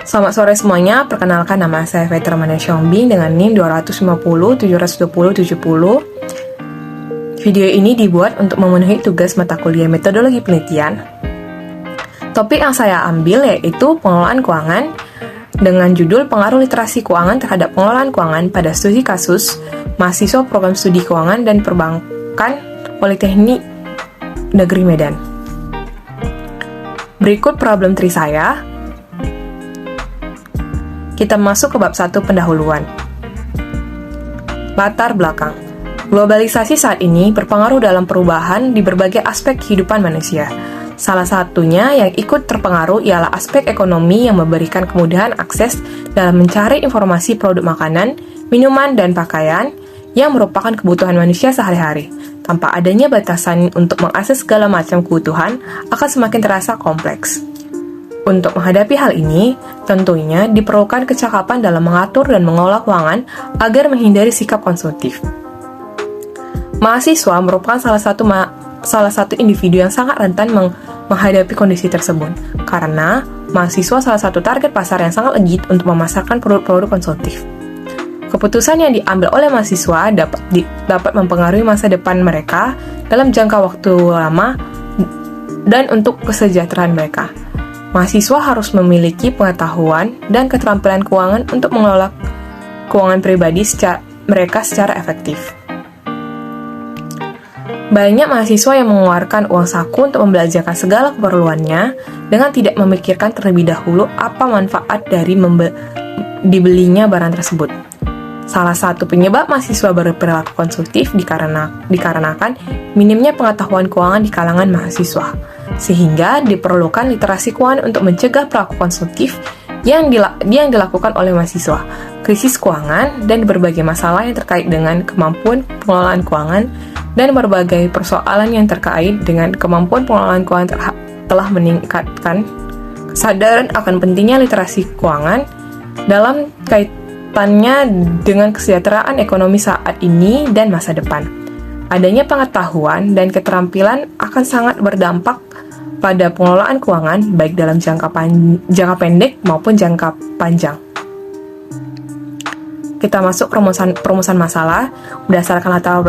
Selamat sore semuanya, perkenalkan nama saya Vetra Manda Xiaombing dengan NIM 250-720-70. Video ini dibuat untuk memenuhi tugas mata kuliah metodologi penelitian. Topik yang saya ambil yaitu pengelolaan keuangan dengan judul Pengaruh Literasi Keuangan terhadap Pengelolaan Keuangan pada Studi Kasus Mahasiswa Program Studi Keuangan dan Perbankan Politeknik Negeri Medan. Berikut problem 3 saya. Kita masuk ke bab 1 pendahuluan. Latar belakang. Globalisasi saat ini berpengaruh dalam perubahan di berbagai aspek kehidupan manusia. Salah satunya yang ikut terpengaruh ialah aspek ekonomi yang memberikan kemudahan akses dalam mencari informasi produk makanan, minuman, dan pakaian yang merupakan kebutuhan manusia sehari-hari. Tanpa adanya batasan untuk mengakses segala macam kebutuhan akan semakin terasa kompleks. Untuk menghadapi hal ini, tentunya diperlukan kecakapan dalam mengatur dan mengelola keuangan agar menghindari sikap konsumtif. Mahasiswa merupakan salah satu individu yang sangat rentan menghadapi kondisi tersebut, karena mahasiswa salah satu target pasar yang sangat legit untuk memasarkan produk-produk konsumtif. Keputusan yang diambil oleh mahasiswa dapat mempengaruhi masa depan mereka dalam jangka waktu lama dan untuk kesejahteraan mereka. Mahasiswa harus memiliki pengetahuan dan keterampilan keuangan untuk mengelola keuangan pribadi mereka secara efektif. Banyak mahasiswa yang mengeluarkan uang saku untuk membelanjakan segala keperluannya dengan tidak memikirkan terlebih dahulu apa manfaat dari dibelinya barang tersebut. Salah satu penyebab mahasiswa berperilaku konsumtif dikarenakan minimnya pengetahuan keuangan di kalangan mahasiswa, sehingga diperlukan literasi keuangan untuk mencegah perilaku konsumtif yang dilakukan oleh mahasiswa, krisis keuangan, dan berbagai masalah yang terkait dengan kemampuan pengelolaan keuangan dan berbagai persoalan yang terkait dengan kemampuan pengelolaan keuangan telah meningkatkan kesadaran akan pentingnya literasi keuangan dalam kaitannya dengan kesejahteraan ekonomi saat ini dan masa depan. Adanya pengetahuan dan keterampilan akan sangat berdampak pada pengelolaan keuangan baik dalam jangka pendek maupun jangka panjang. Kita masuk perumusan masalah. Berdasarkan latar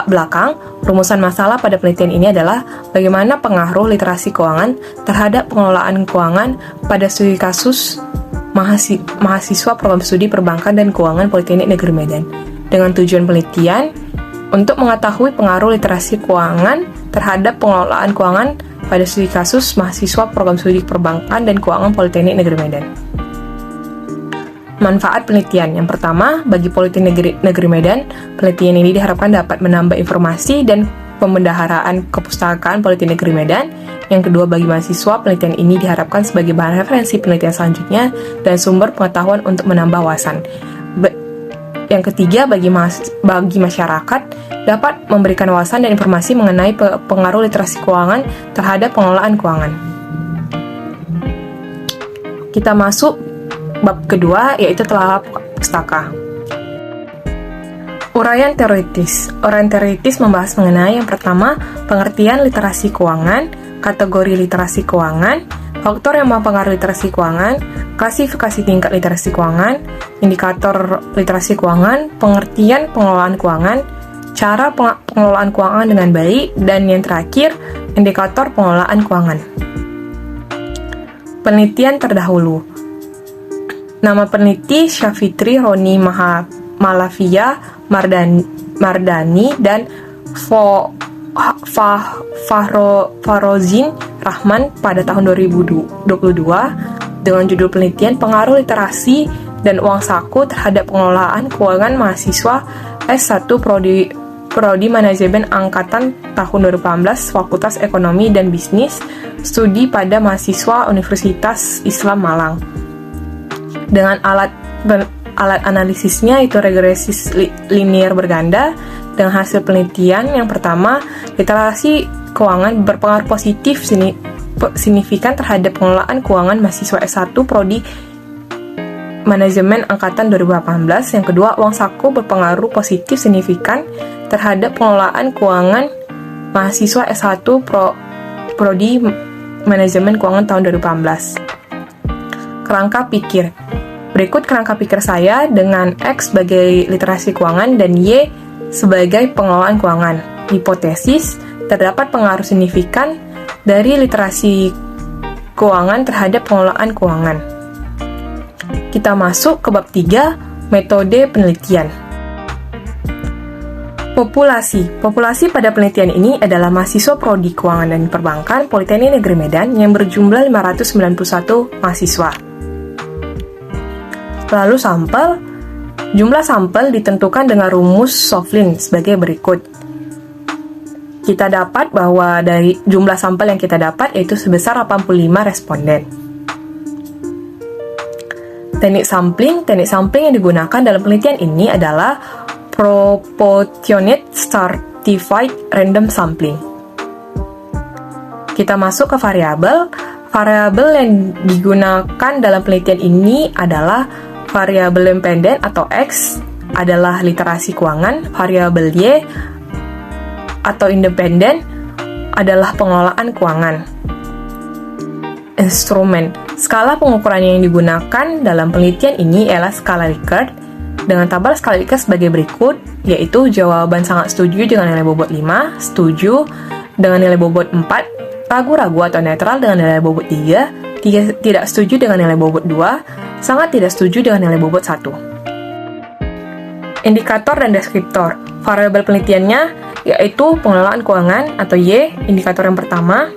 belakang, perumusan masalah pada penelitian ini adalah bagaimana pengaruh literasi keuangan terhadap pengelolaan keuangan pada studi kasus mahasiswa program studi perbankan dan keuangan Politeknik Negeri Medan. Dengan tujuan penelitian untuk mengetahui pengaruh literasi keuangan terhadap pengelolaan keuangan pada studi kasus mahasiswa program studi perbankan dan keuangan Politeknik Negeri Medan. Manfaat penelitian. Yang pertama, bagi Politeknik Negeri Medan, penelitian ini diharapkan dapat menambah informasi dan pembendaharaan kepustakaan Politeknik Negeri Medan. Yang kedua, bagi mahasiswa, penelitian ini diharapkan sebagai bahan referensi penelitian selanjutnya dan sumber pengetahuan untuk menambah wawasan. Yang ketiga, bagi masyarakat, dapat memberikan wawasan dan informasi mengenai pengaruh literasi keuangan terhadap pengelolaan keuangan. Kita masuk bab kedua, yaitu telah pustaka. Uraian teoritis. Uraian teoritis membahas mengenai yang pertama, pengertian literasi keuangan, kategori literasi keuangan, faktor yang mempengaruhi literasi keuangan, klasifikasi tingkat literasi keuangan, indikator literasi keuangan, pengertian pengelolaan keuangan, cara pengelolaan keuangan dengan baik, dan yang terakhir, indikator pengelolaan keuangan. Penelitian terdahulu. Nama peneliti Syafitri Roni Malavia Mardani dan Fahrozin Rahman pada tahun 2022 dengan judul penelitian Pengaruh Literasi dan Uang Saku terhadap Pengelolaan Keuangan Mahasiswa S1 Prodi Manajemen Angkatan tahun 2018 Fakultas Ekonomi dan Bisnis Studi pada mahasiswa Universitas Islam Malang. Dengan alat analisisnya itu regresis linier berganda. Dengan hasil penelitian yang pertama, literasi keuangan berpengaruh positif signifikan terhadap pengelolaan keuangan mahasiswa S1 Prodi Manajemen Angkatan 2018. Yang kedua, uang saku berpengaruh positif signifikan terhadap pengelolaan keuangan mahasiswa S1 Prodi Manajemen Keuangan tahun 2018. kerangka pikir. Berikut kerangka pikir saya dengan X sebagai literasi keuangan dan Y sebagai pengelolaan keuangan. Hipotesis, terdapat pengaruh signifikan dari literasi keuangan terhadap pengelolaan keuangan. Kita masuk ke bab 3, metode penelitian. Populasi pada penelitian ini adalah mahasiswa Prodi Keuangan dan Perbankan Politeknik Negeri Medan yang berjumlah 591 mahasiswa. Lalu jumlah sampel ditentukan dengan rumus Shovlin sebagai berikut. Kita dapat bahwa dari jumlah sampel yang kita dapat yaitu sebesar 85 responden. Teknik sampling yang digunakan dalam penelitian ini adalah Proportionate Stratified Random Sampling. Kita masuk ke variabel. Variabel yang digunakan dalam penelitian ini adalah variabel dependen atau X adalah literasi keuangan, variabel Y atau independen adalah pengelolaan keuangan. Instrumen. Skala pengukuran yang digunakan dalam penelitian ini ialah skala Likert dengan tabel skala Likert sebagai berikut, yaitu jawaban sangat setuju dengan nilai bobot 5, setuju dengan nilai bobot 4, ragu-ragu atau netral dengan nilai bobot 3, tidak setuju dengan nilai bobot 2, sangat tidak setuju dengan nilai bobot 1. Indikator dan deskriptor. Variabel penelitiannya yaitu pengelolaan keuangan atau Y, indikator yang pertama.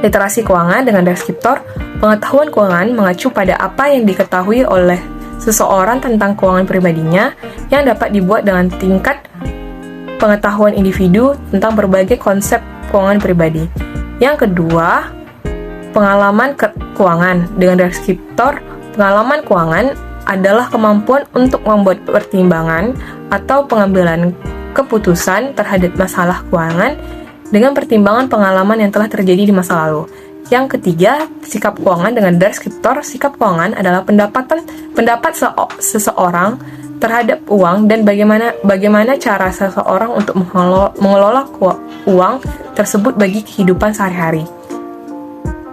Literasi keuangan dengan deskriptor, pengetahuan keuangan mengacu pada apa yang diketahui oleh seseorang tentang keuangan pribadinya yang dapat dibuat dengan tingkat pengetahuan individu tentang berbagai konsep keuangan pribadi. Yang kedua, pengalaman keuangan dengan deskriptor, pengalaman keuangan adalah kemampuan untuk membuat pertimbangan atau pengambilan keputusan terhadap masalah keuangan dengan pertimbangan pengalaman yang telah terjadi di masa lalu. Yang ketiga, sikap keuangan dengan deskriptor. Sikap keuangan adalah pendapat seseorang terhadap uang dan bagaimana cara seseorang untuk mengelola uang tersebut bagi kehidupan sehari-hari.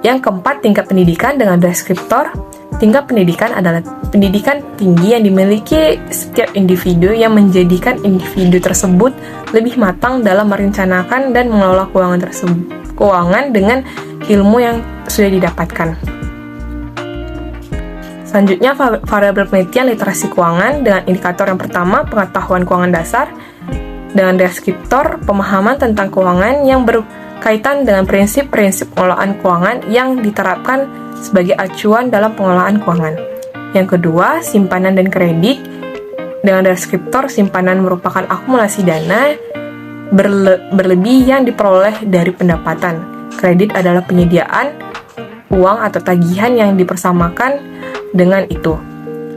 Yang keempat, tingkat pendidikan dengan deskriptor. Tingkat pendidikan adalah pendidikan tinggi yang dimiliki setiap individu yang menjadikan individu tersebut lebih matang dalam merencanakan dan mengelola keuangan dengan ilmu yang sudah didapatkan. Selanjutnya, variabel penelitian literasi keuangan dengan indikator yang pertama, pengetahuan keuangan dasar, dengan deskriptor, pemahaman tentang keuangan yang berkaitan dengan prinsip-prinsip pengelolaan keuangan yang diterapkan sebagai acuan dalam pengelolaan keuangan. Yang kedua, simpanan dan kredit. Dengan deskriptor, simpanan merupakan akumulasi dana berlebih yang diperoleh dari pendapatan. Kredit adalah penyediaan uang atau tagihan yang dipersamakan dengan itu.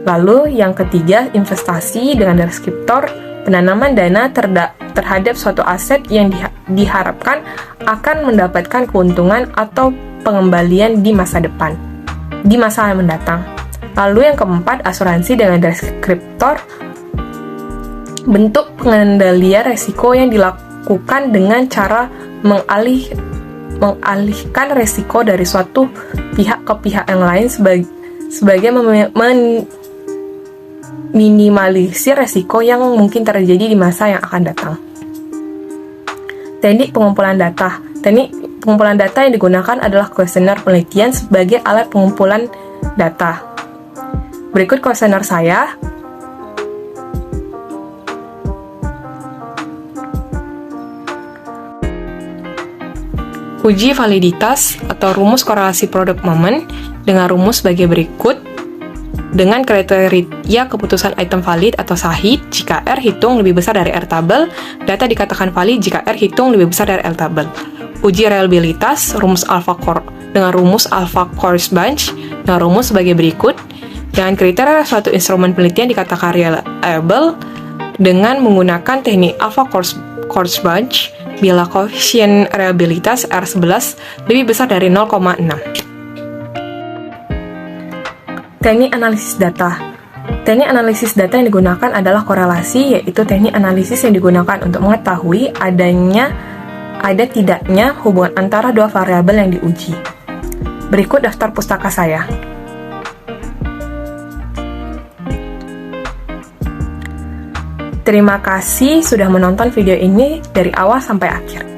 Lalu yang ketiga, investasi dengan deskriptor, penanaman dana terhadap suatu aset yang diharapkan akan mendapatkan keuntungan atau pengembalian di masa depan, di masa yang mendatang. Lalu yang keempat, asuransi dengan deskriptor, bentuk pengendalian resiko yang dilakukan dengan cara mengalihkan resiko dari suatu pihak ke pihak yang lain sebagai meminimalisir resiko yang mungkin terjadi di masa yang akan datang. Teknik pengumpulan data. Teknik pengumpulan data yang digunakan adalah kuesioner penelitian sebagai alat pengumpulan data. Berikut kuesioner saya. Uji validitas atau rumus korelasi produk momen dengan rumus sebagai berikut. Dengan kriteria keputusan item valid atau sahih jika R hitung lebih besar dari R tabel, data dikatakan valid jika R hitung lebih besar dari L tabel. Uji reliabilitas dengan rumus alpha coarse bunch dengan rumus sebagai berikut. Dengan kriteria suatu instrumen penelitian dikatakan reliable dengan menggunakan teknik alpha coarse bunch bila koefisien reliabilitas R11 lebih besar dari 0,6. Teknik analisis data. Teknik analisis data yang digunakan adalah korelasi, yaitu teknik analisis yang digunakan untuk mengetahui ada tidaknya hubungan antara dua variabel yang diuji. Berikut daftar pustaka saya. Terima kasih sudah menonton video ini dari awal sampai akhir.